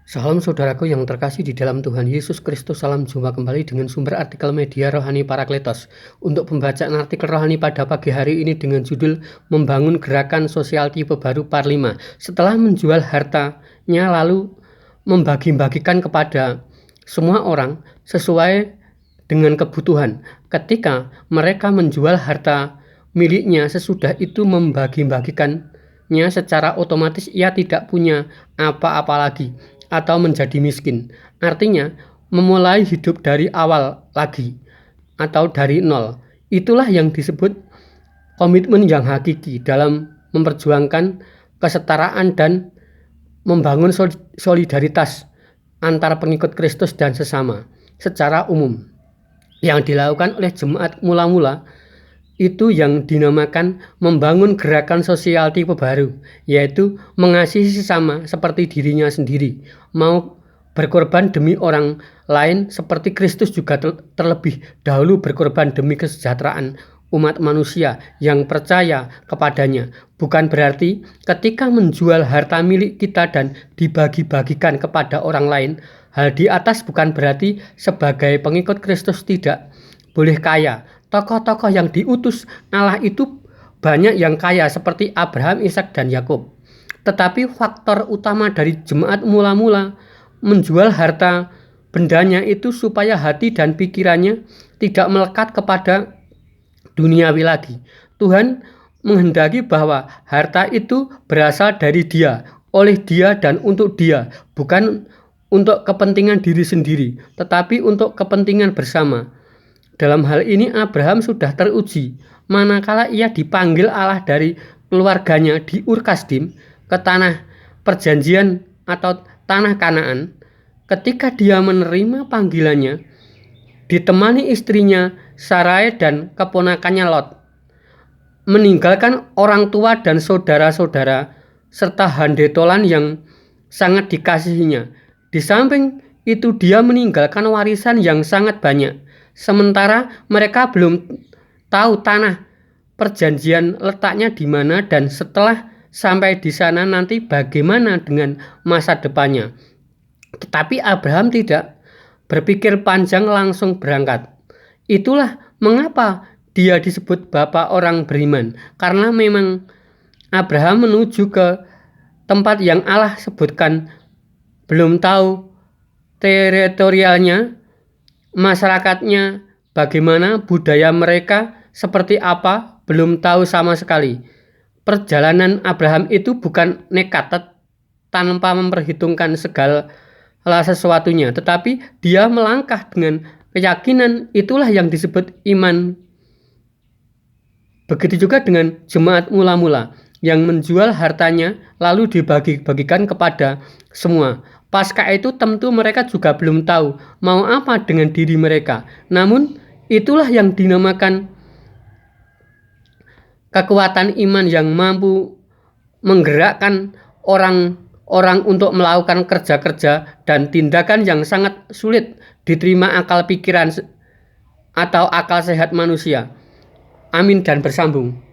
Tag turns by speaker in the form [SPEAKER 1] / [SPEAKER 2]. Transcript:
[SPEAKER 1] Salam saudaraku yang terkasih di dalam Tuhan Yesus Kristus. Salam jumpa kembali dengan sumber artikel media Rohani Parakletos. Untuk pembacaan artikel rohani pada pagi hari ini dengan judul Membangun Gerakan Sosial Tipe Baru Par 5. Setelah menjual hartanya lalu membagi-bagikan kepada semua orang sesuai dengan kebutuhan. Ketika mereka menjual harta miliknya, sesudah itu membagi-bagikannya, secara otomatis ia tidak punya apa-apa lagi atau menjadi miskin. Artinya memulai hidup dari awal lagi atau dari nol. Itulah yang disebut komitmen yang hakiki dalam memperjuangkan kesetaraan dan membangun solidaritas antara pengikut Kristus dan sesama secara umum. Yang dilakukan oleh jemaat mula-mula itu yang dinamakan membangun gerakan sosial tipe baru, yaitu mengasihi sesama seperti dirinya sendiri, mau berkorban demi orang lain seperti Kristus juga terlebih dahulu berkorban demi kesejahteraan umat manusia yang percaya kepadanya. Bukan berarti ketika menjual harta milik kita dan dibagi-bagikan kepada orang lain, hal di atas bukan berarti sebagai pengikut Kristus tidak boleh kaya. Tokoh-tokoh yang diutus Allah itu banyak yang kaya seperti Abraham, Ishak, dan Yakub. Tetapi faktor utama dari jemaat mula-mula menjual harta bendanya itu supaya hati dan pikirannya tidak melekat kepada duniawi lagi. Tuhan menghendaki bahwa harta itu berasal dari Dia, oleh Dia, dan untuk Dia, bukan untuk kepentingan diri sendiri, tetapi untuk kepentingan bersama. Dalam hal ini Abraham sudah teruji manakala ia dipanggil Allah dari keluarganya di Ur Kasdim ke tanah perjanjian atau tanah Kanaan. Ketika dia menerima panggilannya, ditemani istrinya Sarai dan keponakannya Lot, meninggalkan orang tua dan saudara-saudara serta handetolan yang sangat dikasihinya. Di samping itu dia meninggalkan warisan yang sangat banyak. Sementara mereka belum tahu tanah perjanjian letaknya di mana dan setelah sampai di sana nanti bagaimana dengan masa depannya. Tetapi Abraham tidak berpikir panjang, langsung berangkat. Itulah mengapa dia disebut bapak orang beriman, karena memang Abraham menuju ke tempat yang Allah sebutkan, belum tahu teritorialnya, masyarakatnya bagaimana, budaya mereka seperti apa, belum tahu sama sekali. Perjalanan Abraham itu bukan nekat tanpa memperhitungkan segala sesuatunya, tetapi dia melangkah dengan keyakinan. Itulah yang disebut iman. Begitu juga dengan jemaat mula-mula yang menjual hartanya lalu dibagi-bagikan kepada semua. Pasca itu tentu mereka juga belum tahu mau apa dengan diri mereka. Namun itulah yang dinamakan kekuatan iman yang mampu menggerakkan orang-orang untuk melakukan kerja-kerja dan tindakan yang sangat sulit diterima akal pikiran atau akal sehat manusia. Amin dan bersambung.